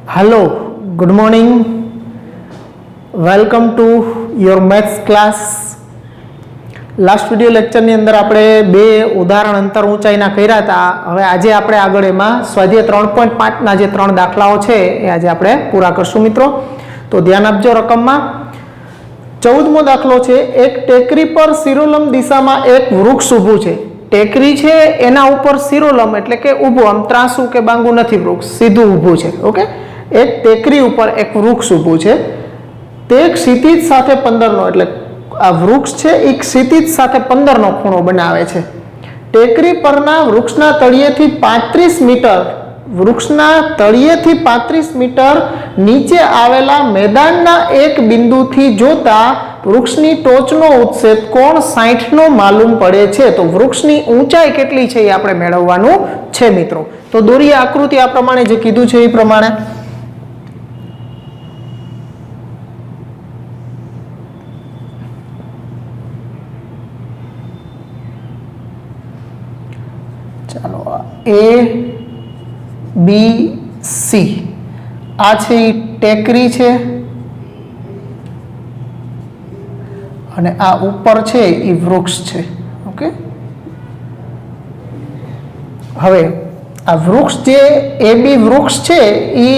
Hello, good morning. Welcome to your maths class. Last video લેક્ચરની અંદર આપણે બે ઉદાહરણ અંતર ઊંચાઈના કર્યા હતા. હવે આજે આપણે આગળ એમાં સ્વાધ્યાય 3.5 ના જે ત્રણ દાખલાઓ છે એ આજે આપણે પૂરા કરશું મિત્રો. તો ધ્યાન આપજો રકમમાં. 14મો દાખલો છે, એક ટેકરી પર શિરોલંબ દિશામાં એક વૃક્ષ ઊભું છે. ટેકરી છે એના ઉપર શિરોલંબ એટલે કે ઊભું, આમ ત્રાસું કે બાંગુ નથી, વૃક્ષ સીધું ઊભું છે. ઓકે, એક ટેકરી ઉપર એક વૃક્ષ ઊભું છે. તે ક્ષિતિજ સાથે 15નો એટલે આ વૃક્ષ છે એ ક્ષિતિજ સાથે 15નો ખૂણો બનાવે છે. ટેકરી પરના વૃક્ષના તળિયેથી 35 મીટર નીચે આવેલા મેદાનના એક બિંદુથી જોતા વૃક્ષની ટોચનો ઉચ્છેદ કોણ 60 નો માલુમ પડે છે. તો વૃક્ષની ઊંચાઈ કેટલી છે એ આપણે મેળવવાનું છે મિત્રો. તો દોરીએ આકૃતિ આ પ્રમાણે જે કીધું છે એ પ્રમાણે. ચાલો, A B C આ છે એ ટેકરી છે અને આ ઉપર છે એ વૃક્ષ છે. ઓકે, હવે આ વૃક્ષ જે AB વૃક્ષ છે એ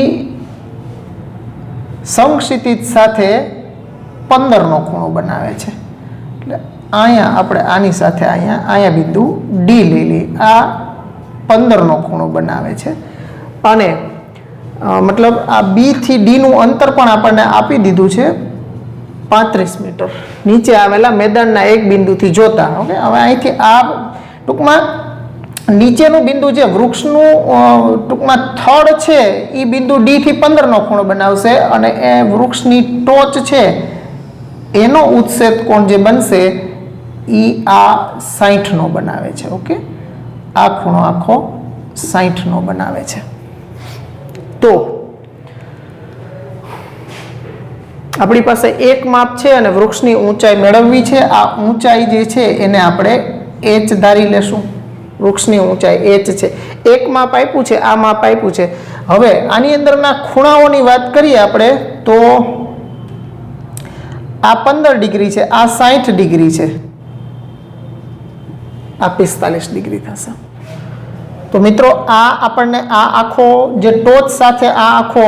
સમક્ષિતિજ સાથે 15નો ખૂણો બનાવે છે. એટલે અહીંયા આપણે આની સાથે અહીંયા બિંદુ D લઈ લઈએ. આ 15નો ખૂણો બનાવે છે અને મતલબ આ B થી D નું અંતર પણ આપણને આપી દીધું છે 35 મીટર નીચે આવેલા મેદાનના એક બિંદુથી જોતા. ઓકે, હવે અહીંથી આ ટૂંકમાં નીચેનું બિંદુ જે વૃક્ષનું ટૂંકમાં થડ છે એ બિંદુ D થી 15નો ખૂણો બનાવશે અને એ વૃક્ષની ટોચ છે એનો ઉચ્છેદ કોણ જે બનશે એ આ 60નો બનાવે છે. ઓકે, આ ખૂણો આખો 60નો બનાવે છે. તો આપણી પાસે એક માપ છે અને વૃક્ષની ઊંચાઈ મેળવવી છે. આ ઊંચાઈ જે છે એને આપણે h ધારી લેશું. વૃક્ષની ઊંચાઈ h છે. એક માપ આપ્યું છે, આ માપ આપ્યું છે. હવે આની અંદરના ખૂણાઓની વાત કરીએ આપણે તો આ 15 ડિગ્રી છે, આ 60 ડિગ્રી છે, આ 45 ડિગ્રી થશે. તો મિત્રો આ આપણને આ આખો જે ટોચ સાથે આ આખો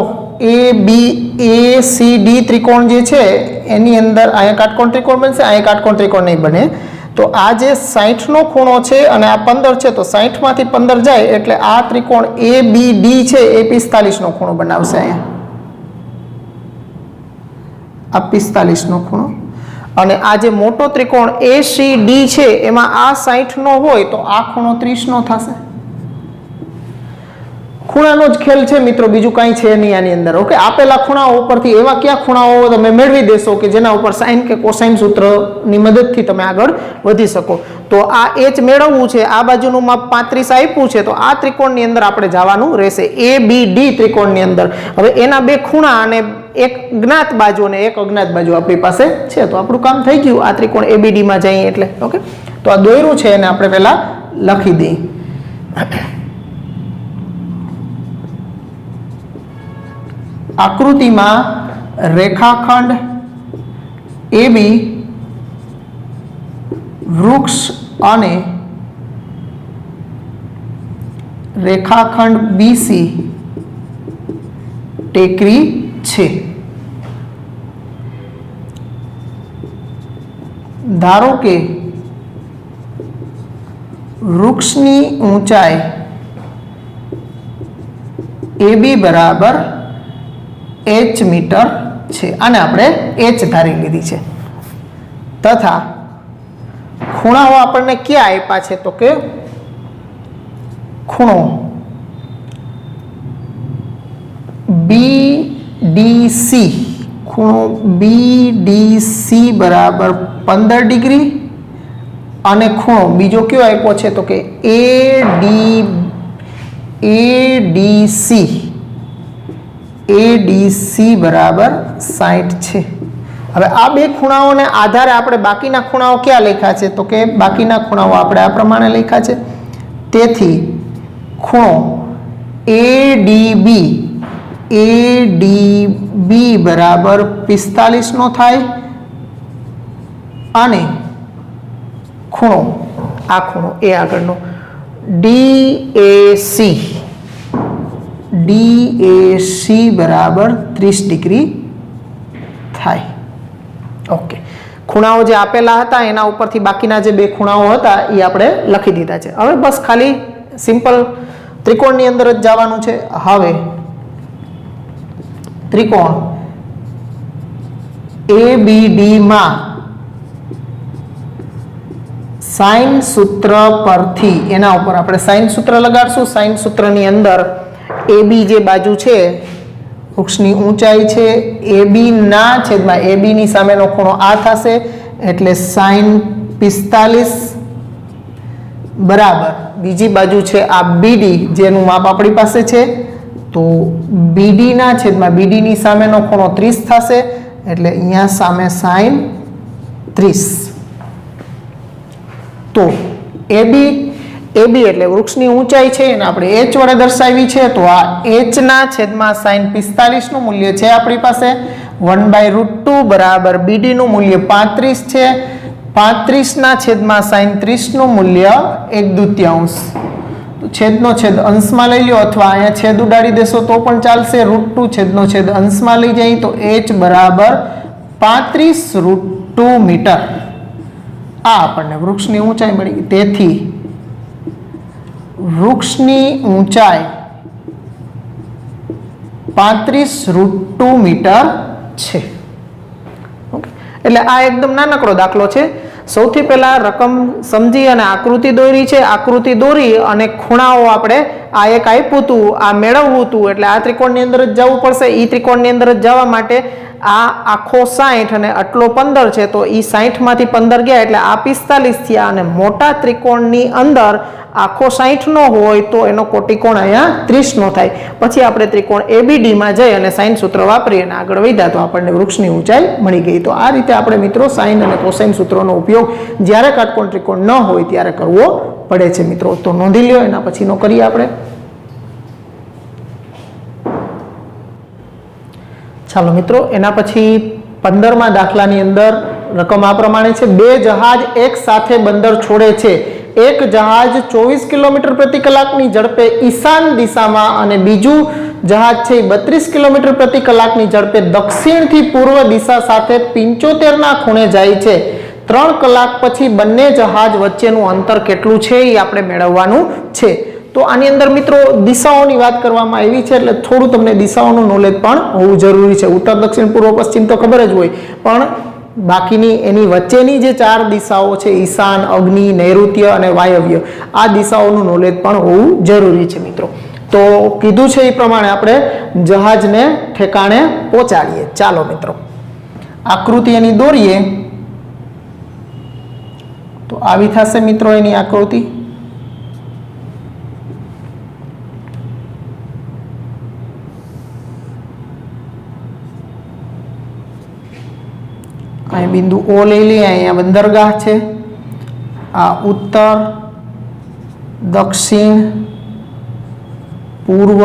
ABCD ત્રિકોણ જે છે એની અંદર અહીંયા કાટકોણ ત્રિકોણ બનશે, અહીંયા કાટકોણ ત્રિકોણ નહીં બને. તો આ જે 60નો ખૂણો છે અને આ 15 છે, તો 60 માંથી 15 જાય એટલે આ ત્રિકોણ ABD છે એ 45નો ખૂણો બનાવશે. અહીંયા આ 45નો ખૂણો અને આ જે મોટો ત્રિકોણ ACD છે એમાં આ 60નો હોય તો આ ખૂણો 30નો થશે. ખૂણાનો જ ખેલ છે મિત્રો, બીજું કાંઈ છે નહીં આની અંદર. ઓકે, આપેલા ખૂણાઓ ઉપરથી એવા કયા ખૂણાઓ તમે મેળવી દેશો કે જેના ઉપર સાઇન કે કોસાઇન સૂત્રની મદદથી તમે આગળ વધી શકો. તો આ h મેળવવું છે, આ બાજુનું માપ 35 આપ્યું છે, તો આ ત્રિકોણની અંદર આપણે જવાનું રહેશે, ABD ત્રિકોણની અંદર. હવે એના બે ખૂણા અને એક જ્ઞાત બાજુ અને એક અજ્ઞાત બાજુ આપણી પાસે છે. તો આપણું કામ થઈ ગયું આ ત્રિકોણ ABD માં જઈએ એટલે. ઓકે, તો આ દોર્યું છે એને આપણે પહેલા લખી દઈએ. આકૃતિમાં રેખાખંડ AB વૃક્ષ અને રેખાખંડ BC ટેકરી છે. ધારો કે વૃક્ષની ઊંચાઈ AB બરાબર h મીટર છે. આને આપણે h ધારી લીધી છે. તથા ખૂણાઓ આપણને ક્યાં આપ્યા છે તો કે ખૂણો BDC, ખૂણો BDC બરાબર 15 ડિગ્રી અને ખૂણો બીજો કયો આપ્યો છે તો કે ADC બરાબર 60 છે. હવે આ બે ખૂણાઓને આધારે આપણે બાકીના ખૂણાઓ ક્યાં લખ્યા છે તો કે બાકીના ખૂણાઓ આપણે આ પ્રમાણે લખ્યા છે. તેથી ખૂણો ADB ADB બરાબર 45 નો થાય અને ખૂણો આ ખૂણો એ આગળનો DAC બરાબર 30 ડિગ્રી થાય. ઓકે, ખૂણાઓ જે આપેલા હતા એના ઉપરથી બાકીના જે બે ખૂણાઓ હતા એ આપણે લખી દીધા છે. હવે બસ ખાલી સિમ્પલ ત્રિકોણની અંદર જ જવાનું છે. હવે ત્રિકોણ ABD માં સાઇન સૂત્ર પરથી એના ઉપર આપણે સાઇન સૂત્ર લગાડશું. સાઇન સૂત્રની અંદર AB જે બાજુ છે વૃક્ષની ઊંચાઈ છે AB ના છેદમાં AB ની સામેનો ખૂણો આ થશે એટલે સાઇન 45 બરાબર બીજી બાજુ છે આ BD જેનું માપ આપણી પાસે છે તો BD ના છેદમાં BD ની સામેનો ખૂણો 30 થશે એટલે અહીંયા સામે સાઇન 30. તો AB એટલે વૃક્ષની ઊંચાઈ છે એને આપણે h વડે દર્શાવી છે તો આ h ના છેદમાં સાઇન 45 નું મૂલ્ય છે આપણી પાસે 1/√2 બરાબર BD નું મૂલ્ય 35 છે. 35 ના છેદમાં સાઇન 30 નું મૂલ્ય 1/2. તો છેદનો છેદ અંશમાં લઈ લો અથવા અહીંયા છેદ ઉડાડી દેશો તો પણ ચાલશે. √2 છેદનો છેદ અંશમાં લઈ જાય તો h બરાબર 35√2 મીટર. આ આપણને વૃક્ષની ઊંચાઈ મળી ગઈ. તેથી વૃક્ષની ઊંચાઈ 35√2 મીટર છે. ઓકે, એટલે આ એકદમ નાનકડો દાખલો છે. સૌથી પહેલા રકમ સમજી અને આકૃતિ દોરી છે. આકૃતિ દોરી અને ખૂણાઓ આપણે આ એક આપ્યું હતું આ મેળવવું હતું એટલે આ ત્રિકોણની અંદર જ જવું પડશે. એ ત્રિકોણની અંદર જ જવા માટે આ આખો 60 અને આટલો 15 છે તો એ 60 માંથી 15 ગયા એટલે આ 45 થયા અને મોટા ત્રિકોણની અંદર આખો 60 નો હોય તો એનો કોટિકોણ અહીંયા 30 નો થાય. પછી આપણે ત્રિકોણ ABD માં જઈ અને સાઇન સૂત્ર વાપરી અને આગળ વધ્યા તો આપણને વૃક્ષની ઊંચાઈ મળી ગઈ. તો આ રીતે આપણે મિત્રો સાઇન અને કોસાઇન સૂત્રોનો ઉપયોગ જ્યારે કાટકોણ ત્રિકોણ ન હોય ત્યારે કરવો પડે છે મિત્રો. તો નોંધી લ્યો. એના પછીનો કરીએ આપણે. ચાલો મિત્રો, એના પછી 15મા દાખલાની અંદર રકમ આ પ્રમાણે છે. બે જહાજ એક સાથે બંદર છોડે છે. એક જહાજ 24 કિલોમીટર પ્રતિ કલાકની ઝડપે ઈશાન દિશામાં અને બીજું જહાજ છે 32 કિલોમીટર પ્રતિ કલાકની ઝડપે દક્ષિણથી પૂર્વ દિશા સાથે 75 ના ખૂણે જાય છે. 3 કલાક પછી બંને જહાજ વચ્ચેનું અંતર કેટલું છે એ આપણે મેળવવાનું છે. તો આની અંદર મિત્રો દિશાઓની વાત કરવામાં આવી છે એટલે થોડું તમને દિશાઓનું નોલેજ પણ હોવું જરૂરી છે. ઉત્તર દક્ષિણ પૂર્વ પશ્ચિમ તો ખબર જ હોય પણ બાકીની એની વચ્ચેની જે 4 દિશાઓ છે ઈશાન, અગ્નિ, નૈઋત્ય અને વાયવ્ય આ દિશાઓનું નોલેજ પણ હોવું જરૂરી છે મિત્રો. તો કીધું છે એ પ્રમાણે આપણે જહાજને ઠેકાણે પહોંચાડીએ. ચાલો મિત્રો આકૃતિ એની દોરીએ તો આવી થશે મિત્રો એની આકૃતિ. અહીં બિંદુ O લઈ લઈએ. અહીંયા બંદરગાહ છે. આ ઉત્તર, દક્ષિણ, પૂર્વ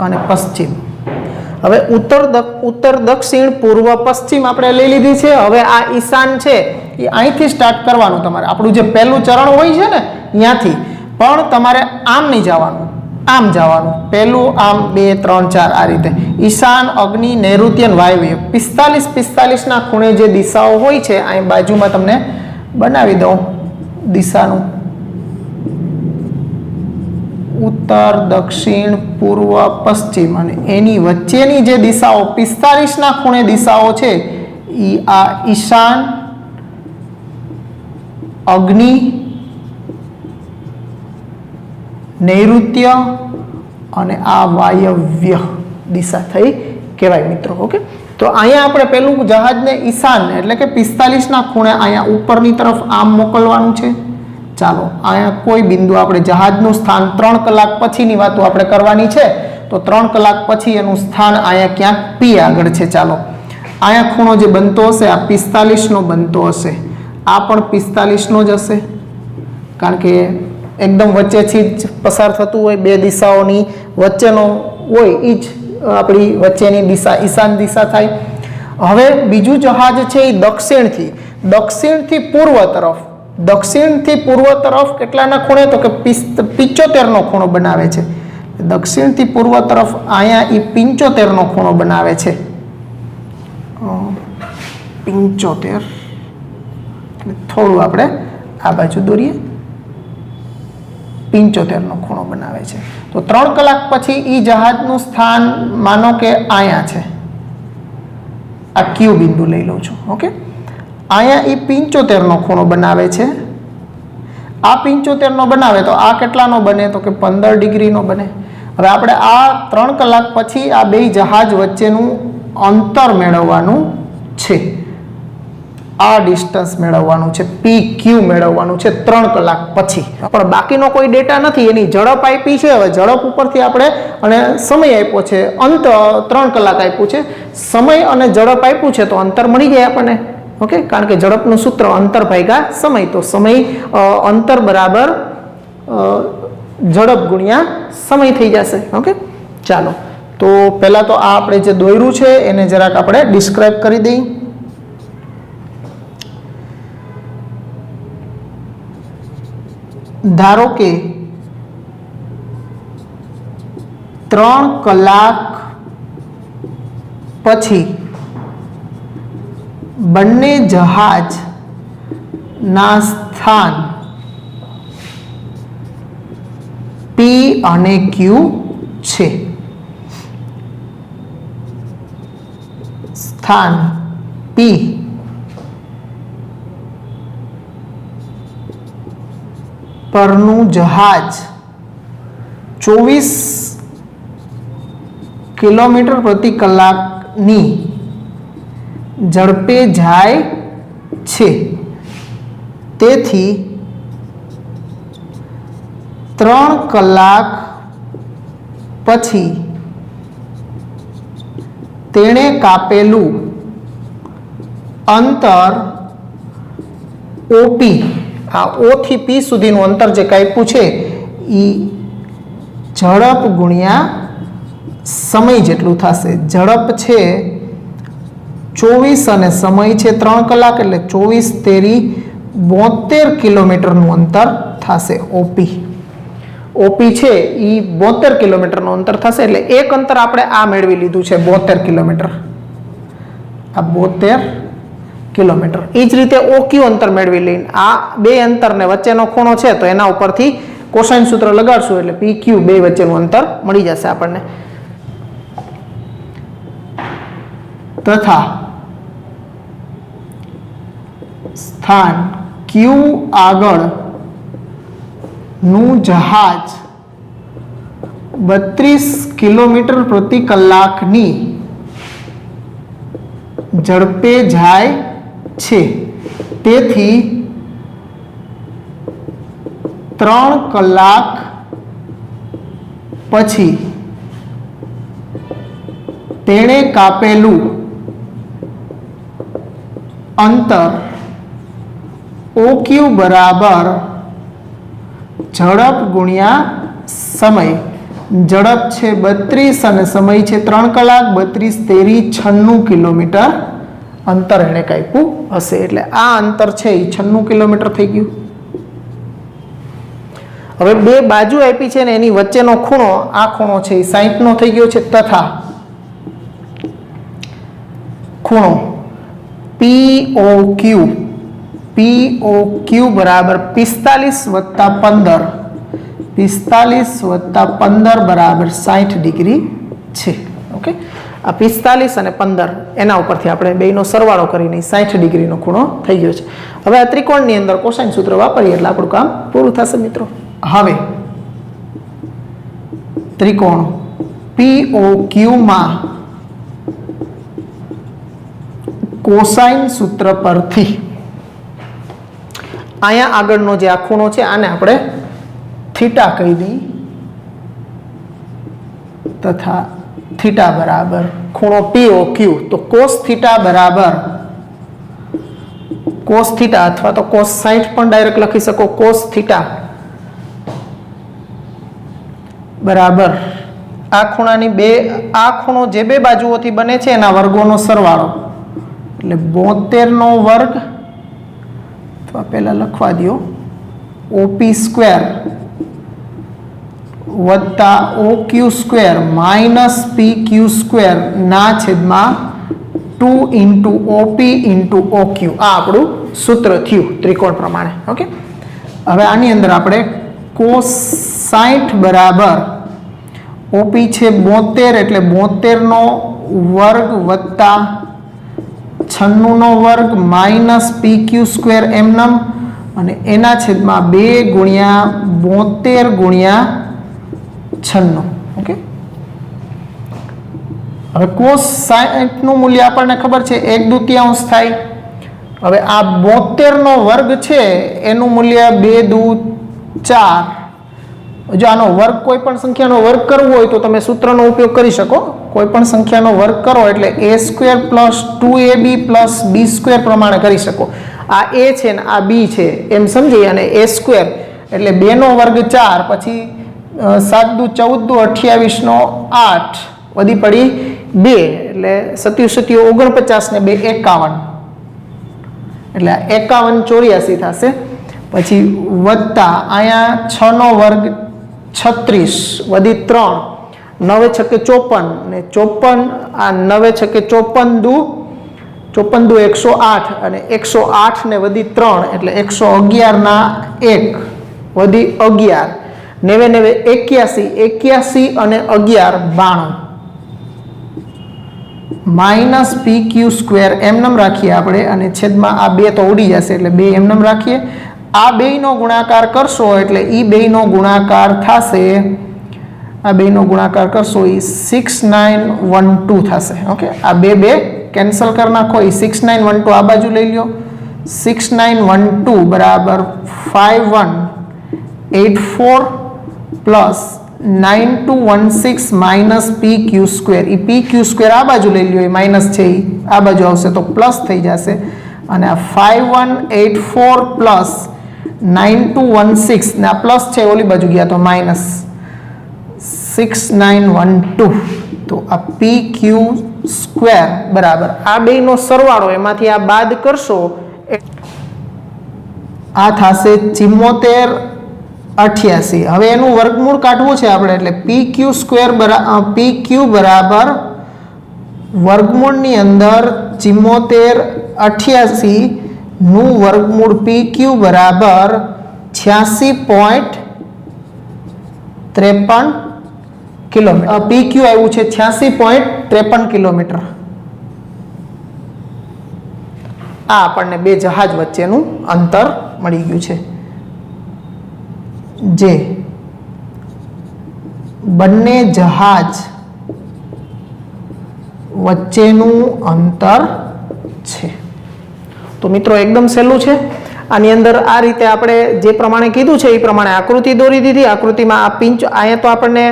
અને પશ્ચિમ. હવે ઉત્તર દક્ષિણ પૂર્વ પશ્ચિમ આપણે લઈ લીધી છે. હવે આ ઈશાન છે એ અહીંથી સ્ટાર્ટ કરવાનું તમારે. આપણું જે પહેલું ચરણ હોય છે ને ત્યાંથી પણ તમારે આમ નહીં જવાનું, આમ જવાનું. પહેલું આમ 2 3 4 આ રીતે ઈશાન, અગ્નિ, નૈઋત્ય અને વાયવ્ય 45 ના ખૂણે જે દિશાઓ હોય છે અહીં બાજુમાં તમને બનાવી દઉં દિશાનું. ઉત્તર, દક્ષિણ, પૂર્વ, પશ્ચિમ અને એની વચ્ચેની જે દિશાઓ 45 ના ખૂણે દિશાઓ છે એ આ ઈશાન, અગ્નિ, નૈઋત્ય અને આ વાયવ્ય દિશા થઈ કહેવાય મિત્રો. ઓકે, તો અહીંયા આપણે પેલું જહાજને ઈશાન એટલે કે 45 ના ખૂણે અહીંયા ઉપરની તરફ આમ મોકલવાનું છે. ચાલો અહીંયા કોઈ બિંદુ આપણે જહાજનું સ્થાન 3 કલાક પછીની વાતો આપણે કરવાની છે તો 3 કલાક પછી એનું સ્થાન અહીંયા ક્યાંક P આગળ છે. ચાલો અહીંયા ખૂણો જે બનતો હશે આ 45 નો બનતો હશે. આ પણ 45 નો જ હશે કારણ કે એકદમ વચ્ચેથી જ પસાર થતું હોય બે દિશાઓની વચ્ચેનો હોય એ જ આપણી વચ્ચેની દિશા ઈશાન દિશા થાય. હવે બીજું જહાજ છે એ દક્ષિણથી પૂર્વ તરફ કેટલાના ખૂણે? તો કે 75 નો ખૂણો બનાવે છે. દક્ષિણથી પૂર્વ તરફ અહીંયા એ 75 નો ખૂણો બનાવે છે. 75 થોડું આપણે આ બાજુ દોરીએ. 75 નો ખૂણો બનાવે છે. તો 3 કલાક પછી એ જહાજનું સ્થાન માનો કે અહીંયા છે. આ ક્યુ બિંદુ લઈ લઉં છું. ઓકે, અહીંયા એ 75 નો ખૂણો બનાવે છે. આ 75 નો બનાવે તો આ કેટલાનો બને? તો કે 15 ડિગ્રીનો બને. હવે આપણે આ 3 કલાક પછી આ બે જહાજ વચ્ચેનું અંતર મેળવવાનું છે. આ ડિસ્ટન્સ મેળવવાનું છે, PQ મેળવવાનું છે 3 કલાક પછી. પણ બાકીનો કોઈ ડેટા નથી. એની ઝડપ આપી છે. હવે ઝડપ ઉપરથી આપણે અને સમય આપ્યો છે, અંત 3 કલાક આપ્યું છે. સમય અને ઝડપ આપ્યું છે તો અંતર મળી જાય આપણને. ઓકે, કારણ કે ઝડપનું સૂત્ર અંતર ભાગ્યા સમય. તો સમય અંતર બરાબર ઝડપ ગુણ્યા સમય થઈ જશે. ઓકે, ચાલો તો પહેલા તો આ આપણે જે દોર્યું છે એને જરાક આપણે ડિસ્ક્રાઇબ કરી દઈએ. ધારો કે 3 કલાક પછી બંને જહાજના સ્થાન P અને Q છે. સ્થાન P પરનું જહાજ 24 કિલોમીટર પ્રતિ કલાકની ઝડપે જાય છે. તેથી 3 કલાક પછી તેણે કાપેલું અંતર OP, આ O થી P સુધીનું અંતર જે કાપ્યું છે એ ઝડપ ગુણ્યા સમય જેટલું થશે. ઝડપ છે 24 અને સમય છે 3 કલાક, એટલે 24 તેરી 72 કિલોમીટરનું અંતર થશે. OP છે એ 72 કિલોમીટરનું અંતર થશે. એટલે એક અંતર આપણે આ મેળવી લીધું છે 72 કિલોમીટર. આ 72 કિલોમીટર. એ જ રીતે OQ અંતર મેળવી લઈને આ બે અંતરને વચ્ચેનો ખૂણો છે તો એના ઉપરથી કોસાઇન સૂત્ર લગાડશું એટલે PQ બે વચ્ચેનું અંતર મળી જશે આપણને. તથા સ્થાન Q આગળ નું જહાજ 32 કિલોમીટર પ્રતિ કલાકની ઝડપે જાય છે. તેથી 3 કલાક પછી તેણે કાપેલું અંતર OQ બરાબર ઝડપ ગુણ્યા સમય. ઝડપ છે 32 અને સમય છે 3 કલાક. 32 તેરી 96 કિલોમીટર અંતર એને કાપ્યું હશે. એટલે આ અંતર છે એ 96 કિલોમીટર થઈ ગયું. હવે બે બાજુ આપી છે ને એની વચ્ચેનો ખૂણો, આ ખૂણો છે એ 60 નો થઈ ગયો છે. તથા ખૂણો POQ બરાબર 45 વત્તા 15. 45 વત્તા 15 બરાબર 60 ડિગ્રી છે. ઓકે, આ 45 અને 15 એના ઉપરથી આપણે બેનો સરવાળો કરીને 60 ડિગ્રીનો ખૂણો થઈ ગયો છે. હવે આ ત્રિકોણની અંદર કોસાઇન સૂત્ર વાપરીએ એટલે આપણું કામ પૂરું થશે મિત્રો. હવે ત્રિકોણ POQ માં કોસાઇન સૂત્ર પરથી અહીંયા આગળનો જે આ ખૂણો છે આને આપણે થીટા કહી દઈએ. તથા થીટા બરાબર ખૂણો POQ તો કોસ થીટા બરાબર કોસ થીટા અથવા તો કોસ 60 પણ ડાયરેક્ટ લખી શકો. કોસ થીટા બરાબર આ ખૂણાની આ ખૂણો જે બે બાજુઓથી બને છે એના વર્ગોનો સરવાળો એટલે 72 નો વર્ગ અથવા પહેલા લખવા દો OP સ્ક્વેર વત્તા OQ square minus PQ square ના છેદમાં 2 ઇન્ટુ OP ઇન્ટુ OQ આ આપણું સૂત્ર થયું ત્રિકોણ પ્રમાણે. ઓકે, હવે આની અંદર આપણે cos 60 બરાબર OP છે 72 એટલે 72 નો વર્ગ વત્તા 96 નો વર્ગ માઇનસ PQ સ્ક્વેર એમનમ અને એના છેદમાં 2 ગુણ્યા 72 ગુણ્યા 96. ઓકે, હવે cos 60 નું મૂલ્ય આપણને ખબર છે 1/2 થાય. હવે આ 72 નો વર્ગ છે એનું મૂલ્ય 2 દુ 4. જો આનો વર્ગ કોઈ પણ સંખ્યાનો વર્ગ કરવો હોય તો તમે સૂત્રનો ઉપયોગ કરી શકો. કોઈ પણ સંખ્યાનો વર્ગ કરો એટલે a² + 2ab + b² પ્રમાણે કરી શકો. આ a છે ને આ b છે એમ સમજી અને a² એટલે 2 નો વર્ગ 4 પછી 7 દુ 14 દુ 28 નો 8 વધી પડી 2 એટલે 27 49 ને 2 51 એટલે 51 84 થશે. પછી વત્તા અહીંયા 6 નો વર્ગ 36 વધી 3 9 છકે 54 ને 54 આ 9 છકે 54 દુ 108 અને 108 ને વધી 3 એટલે 111 ના 1 વધી 11 9 81 અને 11 92 માઇનસ PQ સ્ક્વેર એમનેમ રાખીએ આપણે અને છેદમાં આ 2 તો ઉડી જશે એટલે 2 એમનેમ રાખીએ. આ 2 નો ગુણાકાર કરશો એટલે ઈ 2 નો ગુણાકાર થશે. આ 2 નો ગુણાકાર કરશો એ 6912 થશે. ઓકે, આ 2 કેન્સલ કરી નાખો. એ 6912 આ બાજુ લઈ લ્યો. 6912 બરાબર 5184 પ્લસ 9216 માઇનસ PQ સ્ક્વેર. એ PQ સ્ક્વેર આ બાજુ લઈ લ્યો, એ માઇનસ છે એ આ બાજુ આવશે તો પ્લસ થઈ જશે અને આ 5184 પ્લસ 9216 ને આ પ્લસ છે ઓલી બાજુ ગયા તો માઇનસ 6912 તો આ PQ સ્ક્વેર બરાબર આ બે નો સરવાળો એમાંથી આ બાદ કરશો આ થશે 7488. હવે એનું વર્ગમૂળ કાઢવું છે આપણે એટલે PQ સ્ક્વેર PQ બરાબર વર્ગમૂળની અંદર 7488 નું વર્ગમૂળ PQ બરાબર 86.53 કિલોમીટર. PQ આવ્યું છે 86.53 કિલોમીટર. આ આપણને બે જહાજ વચ્ચેનું અંતર મળી ગયું છે જે બંને જહાજ વચ્ચેનું અંતર છે. તો મિત્રો એકદમ સહેલું છે. આની અંદર આ રીતે આપણે જે પ્રમાણે કીધું છે એ પ્રમાણે આકૃતિ દોરી દીધી. આકૃતિમાં આ પિંચ અહીંયા તો આપણને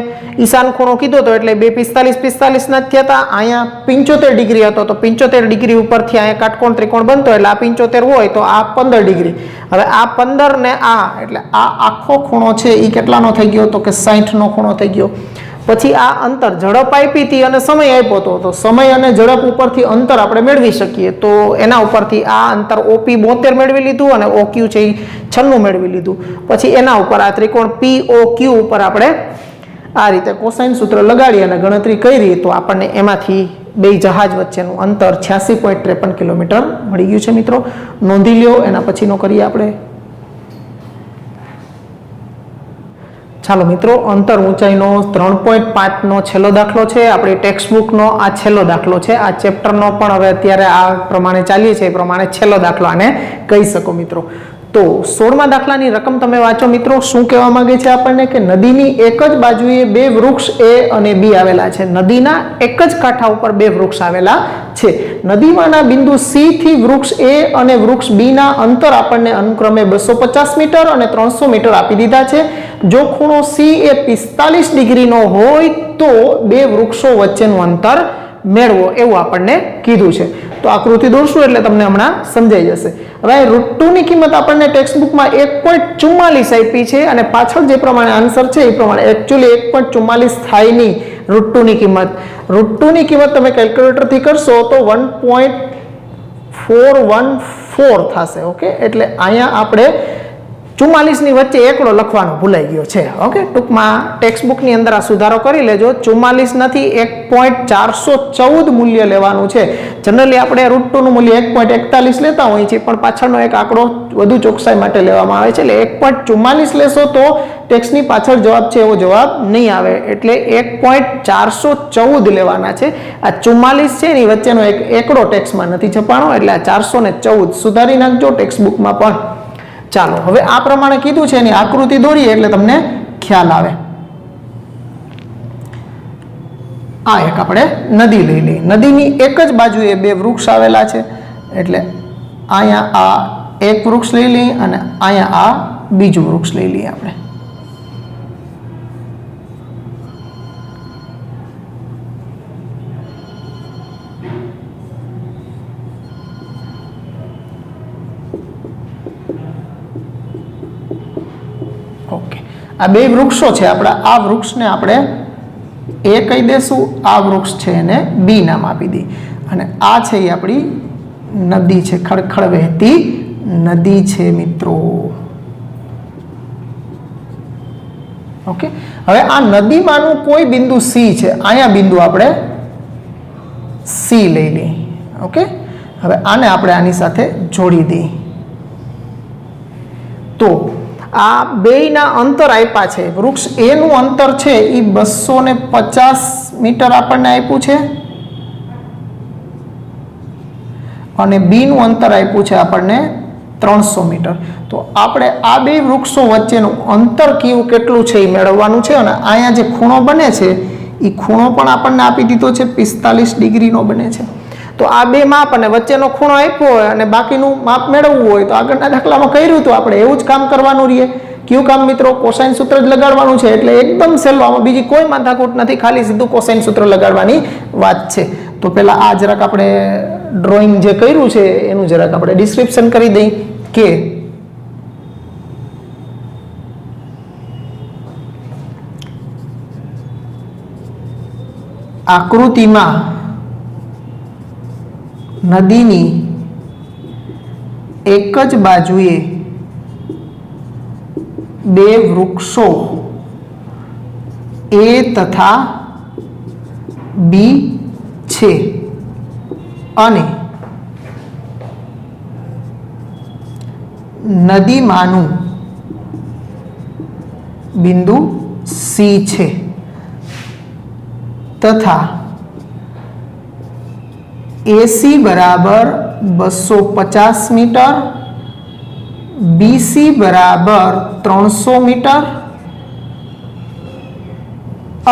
ઈશાન ખૂણો કીધો હતો એટલે 245 ના જ થયા હતા. અહીંયા 75 ડિગ્રી હતો તો 75 ડિગ્રી ઉપરથી અહીંયા કાટકોણ ત્રિકોણ બનતો એટલે આ 75 હોય તો આ 15 ડિગ્રી. હવે આ 15 ને આ એટલે આ આખો ખૂણો છે એ કેટલાનો થઈ ગયો તો કે 60 નો ખૂણો થઈ ગયો. પછી આ અંતર ઝડપ આપી હતી અને સમય આપ્યો હતો તો સમય અને ઝડપ ઉપરથી અંતર આપણે મેળવી શકીએ તો એના ઉપરથી આ અંતર OP 72 મેળવી લીધું અને OQ છે એ 96 મેળવી લીધું. પછી એના ઉપર આ ત્રિકોણ POQ ઉપર આપણે આ રીતે કોસાઇન સૂત્ર લગાડી અને ગણતરી કરી તો આપણને એમાંથી બે જહાજ વચ્ચેનું અંતર 86.53 કિલોમીટર મળી ગયું છે. મિત્રો નોંધી લ્યો. એના પછીનો કરીએ આપણે. ચાલો મિત્રો, અંતર ઊંચાઈનો 3.5 નો છેલ્લો દાખલો છે. આપણી ટેક્સ્ટબુકનો આ છેલ્લો દાખલો છે. આ ચેપ્ટરનો પણ હવે અત્યારે આ પ્રમાણે ચાલીએ છે એ પ્રમાણે છેલ્લો દાખલો આને કહી શકો મિત્રો. તો 16મા દાખલાની રકમ તમે વાંચો મિત્રો. શું કહેવા માંગે છે આપણને કે નદીની એક જ બાજુએ બે વૃક્ષ A અને B આવેલા છે. નદીના એક જ કાંઠા ઉપર બે વૃક્ષ આવેલા છે. નદીમાંના બિંદુ C થી વૃક્ષ A અને વૃક્ષ B ના અંતર આપણને અનુક્રમે 250 મીટર અને 300 મીટર આપી દીધા છે. જો ખૂણો C એ 45 ડિગ્રીનો હોય તો બે વૃક્ષો વચ્ચેનું અંતર મેળવો એવું આપણને કીધું છે. તો આકૃતિ દોરશું એટલે તમને હમણાં સમજાઈ જશે. હવે √2 ની કિંમત આપણને ટેક્સ્ટબુકમાં 1.44 આપી છે અને પાછળ જે પ્રમાણે આન્સર છે એ પ્રમાણે એકચ્યુઅલી 1.44 થાય નહીં √2 ની કિંમત. √2 ની કિંમત તમે કેલ્ક્યુલેટરથી કરશો તો 1.414 થશે. ઓકે, એટલે અહીંયા આપણે 44 ની વચ્ચે એકડો લખવાનો ભૂલાઈ ગયો છે. ઓકે, ટૂંકમાં ટેક્સ્ટબુક ની અંદર આ સુધારો કરી લેજો. 44 નથી 1.414 મૂલ્ય લેવાનું છે. જનરલી આપણે √2 નું મૂલ્ય 1.41 લેતા હોઈએ છીએ, પણ પાછળનો એક આંકડો વધુ ચોકસાઈ માટે લેવામાં આવે છે. એટલે 1.44 લેશો તો ટેક્સ્ટની પાછળ જવાબ છે એવો જવાબ નહીં આવે. એટલે 1.414 લેવાના છે. આ 44 છે એની વચ્ચેનો એક એકડો ટેક્સ્ટમાં નથી છપાણો, એટલે આ 414 સુધારી નાખજો ટેક્સ્ટબુકમાં પણ. ચાલો, હવે આ પ્રમાણે કીધું છે એની આકૃતિ દોરીએ એટલે તમને ખ્યાલ આવે. આ એક આપણે નદી લઈ લઈએ. નદીની એક જ બાજુએ બે વૃક્ષ આવેલા છે, એટલે અહીંયા આ એક વૃક્ષ લઈ લઈએ અને અહીંયા આ બીજું વૃક્ષ લઈ લઈએ આપણે. ઓકે, આ બે વૃક્ષો છે આપણા. આ વૃક્ષને આપણે એ કહી દેશું, આ વૃક્ષ છે એને બી નામ આપી દઈએ, અને આ છે એ આપણી નદી છે, ખળખળ વહેતી નદી છે મિત્રો. ઓકે, હવે આ નદીમાંનું કોઈ બિંદુ સી છે, અહીંયા બિંદુ આપણે સી લઈ લઈએ. ઓકે, હવે આને આપણે આની સાથે જોડી દઈએ. તો આ બેયના અંતર આપ્યા છે. વૃક્ષ એ નું અંતર છે એ 250 મીટર આપણને આપ્યું છે, અને બી નું અંતર આપ્યું છે આપણને 300 મીટર. તો આપણે આ બે વૃક્ષો વચ્ચેનું અંતર કેટલું છે એ મેળવવાનું છે. અને અહીંયા જે ખૂણો બને છે એ ખૂણો પણ આપણને આપી દીધો છે, 45 ડિગ્રીનો બને છે. તો આ બે માપ અને વચ્ચેનો ખૂણો આપ્યો હોય અને બાકીનું માપ મેળવવું હોય તો આગળના દાખલામાં કર્યું તો આપણે એવું જ કામ કરવાનું રહીએ. કયું કામ મિત્રો? કોસાઇન સૂત્ર જ લગાડવાનું છે. એટલે એકદમ સહેલું, આમાં બીજી કોઈ માથાકૂટ નથી, ખાલી સીધું કોસાઇન સૂત્ર લગાડવાની વાત છે. તો પહેલા આ જરાક આપણે ડ્રોઈંગ જે કર્યું છે એનું જરાક આપણે ડિસ્ક્રિપ્શન કરી દઈએ કે આકૃતિમાં નદીની એક જ બાજુએ બે વૃક્ષો એ તથા બી છે અને નદીમાંનું બિંદુ સી છે તથા AC બરાબર 250 મીટર, BC બરાબર 300 મીટર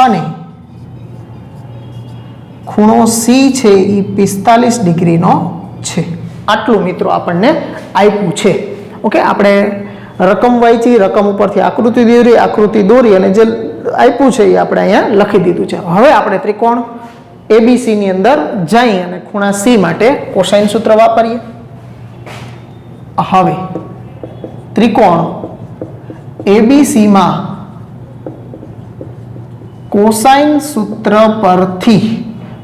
અને ખૂણો C છે એ 45 ડિગ્રીનો છે. આટલું મિત્રો આપણને આપ્યું છે. ઓકે, આપણે રકમ વાંચી, રકમ ઉપરથી આકૃતિ દોરી અને જે આપ્યું છે એ આપણે અહીંયા લખી દીધું છે. હવે આપણે ત્રિકોણ ABC ની અંદર જઈ અને ખૂણા C માટે કોસાઇન સૂત્ર વાપરીએ. હવે ત્રિકોણ ABC માં કોસાઇન સૂત્ર પરથી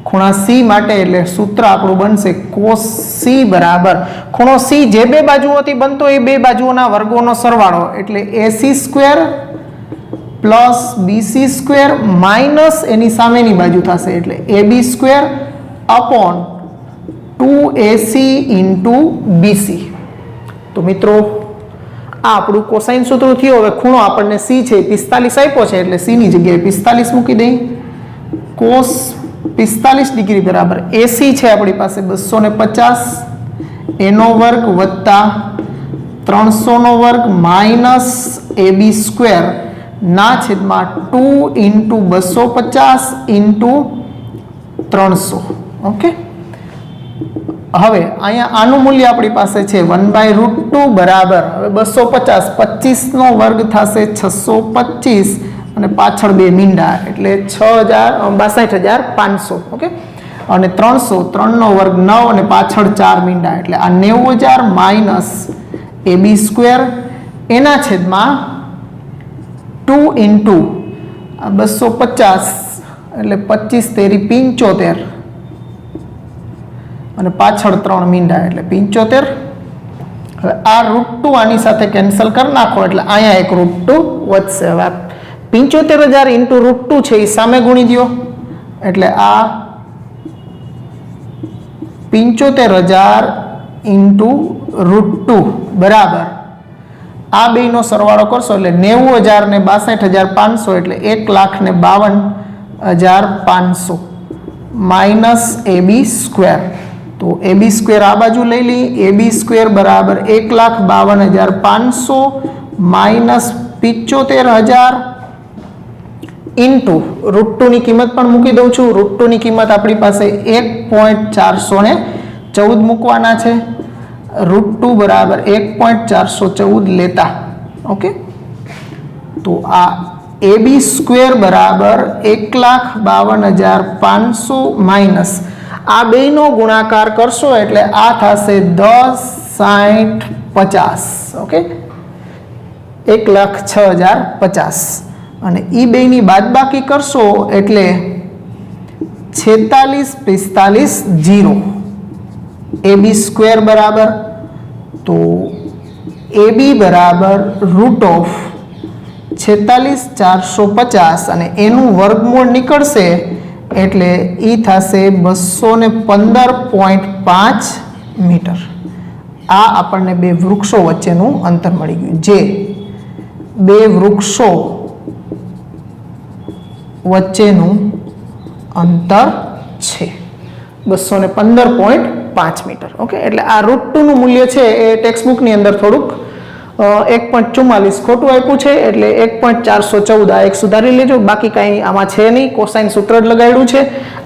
ખૂણા C માટે એટલે સૂત્ર આપણું બનશે cos C બરાબર ખૂણો C જે બે બાજુઓથી બનતો એ બે બાજુઓના વર્ગોનો સરવાળો એટલે AC square plus BC square minus એની સામેની બાજુ થશે એટલે AB square upon 2AC into BC. તો મિત્રો આ આપણું કોસાઇન સૂત્ર થયું. હવે ખૂણો આપણને C છે 45 આપ્યો છે એટલે C ની જગ્યાએ 45 મૂકી દઈએ. cos 45 ડિગ્રી બરાબર AC છે આપણી પાસે 250 એનો વર્ગ વત્તા 300 નો વર્ગ માઇનસ AB સ્ક્વેર ના છેદમાં 2 ઇન્ટુ 250 ઇન્ટુ 300. ઓકે, હવે અહીંયા આનું મૂલ્ય આપણી પાસે છે 1/√2 બરાબર હવે 250 25 નો વર્ગ થશે 625 અને પાછળ બે મીંડા એટલે 6,62,500. ઓકે, અને 300 3નો વર્ગ 9 અને પાછળ 4 મીંડા એટલે આ 90,000 માઇનસ AB સ્ક્વેર એના છેદમાં 2 ઇન્ટુ 250 એટલે 25 તેરી 75 અને પાછળ 3 મીંડા એટલે 75. હવે આ √2 આની સાથે કેન્સલ કરી નાખો એટલે અહીંયા એક √2 વધશે. હવે 75,000 ઇન્ટુ √2 છે એ સામે ગુણી દો એટલે આ 75,000 ઇન્ટુ √2 બરાબર આ બેનો સરવાળો કરશો એટલે 90,000 ને 62,500 એટલે 1,52,500 માઇનસ AB સ્ક્વેર. તો AB સ્ક્વેર આ બાજુ લઈ લઈ. AB સ્ક્વેર બરાબર 1,52,500 માઇનસ 75,000 ઇન્ટુ √2 ની કિંમત પણ મૂકી દઉં છું. √2 ની કિંમત આપણી પાસે 1.414 મૂકવાના છે. √2 બરાબર 1.414 લેતા ઓકે. તો આ AB સ્ક્વેર બરાબર 1,52,500 માઇનસ આ બેનો ગુણાકાર કરશો એટલે આ થશે 10, 60, 50 ઓકે 1,06,050 અને એ બેની બાદબાકી કરશો એટલે 46, 45, 0. AB સ્ક્વેર બરાબર તો AB બરાબર √46,450 અને એનું વર્ગમૂળ નીકળશે એટલે એ થશે 215.5 મીટર. આ આપણને બે વૃક્ષો વચ્ચેનું અંતર મળી ગયું જે બે વૃક્ષો વચ્ચેનું અંતર છે 215.5 મીટર ઓકે. એટલે આ √2 નું મૂલ્ય છે એ ટેક્સ્ટબુકની અંદર થોડુંક 1.44 ખોટું આપ્યું છે એટલે 1.414 આ એક સુધારી લેજો. બાકી કાંઈ આમાં છે નહીં, કોસાઇન સૂત્ર જ લગાડ્યું છે.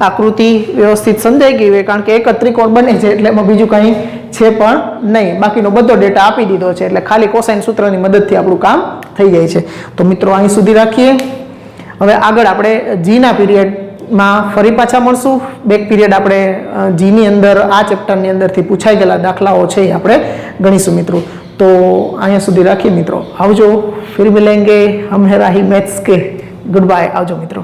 આકૃતિ વ્યવસ્થિત સમજાઈ ગઈ હોય કારણ કે એક જ ત્રિકોણ બને છે એટલે એમાં બીજું કંઈ છે પણ નહીં. બાકીનો બધો ડેટા આપી દીધો છે એટલે ખાલી કોસાઇન સૂત્રની મદદથી આપણું કામ થઈ જાય છે. તો મિત્રો અહીં સુધી રાખીએ. હવે આગળ આપણે જીના પીરિયડમાં ફરી પાછા મળશું. બેક પીરિયડ આપણે જીની અંદર આ ચેપ્ટરની અંદરથી પૂછાઈ ગયેલા દાખલાઓ છે એ આપણે ગણીશું મિત્રો. तो અહીંયા સુધી રાખીએ મિત્રો. આવજો. फिर मिलेंगे हम है राही मैथ्स के. Good bye. आवजो મિત્રો.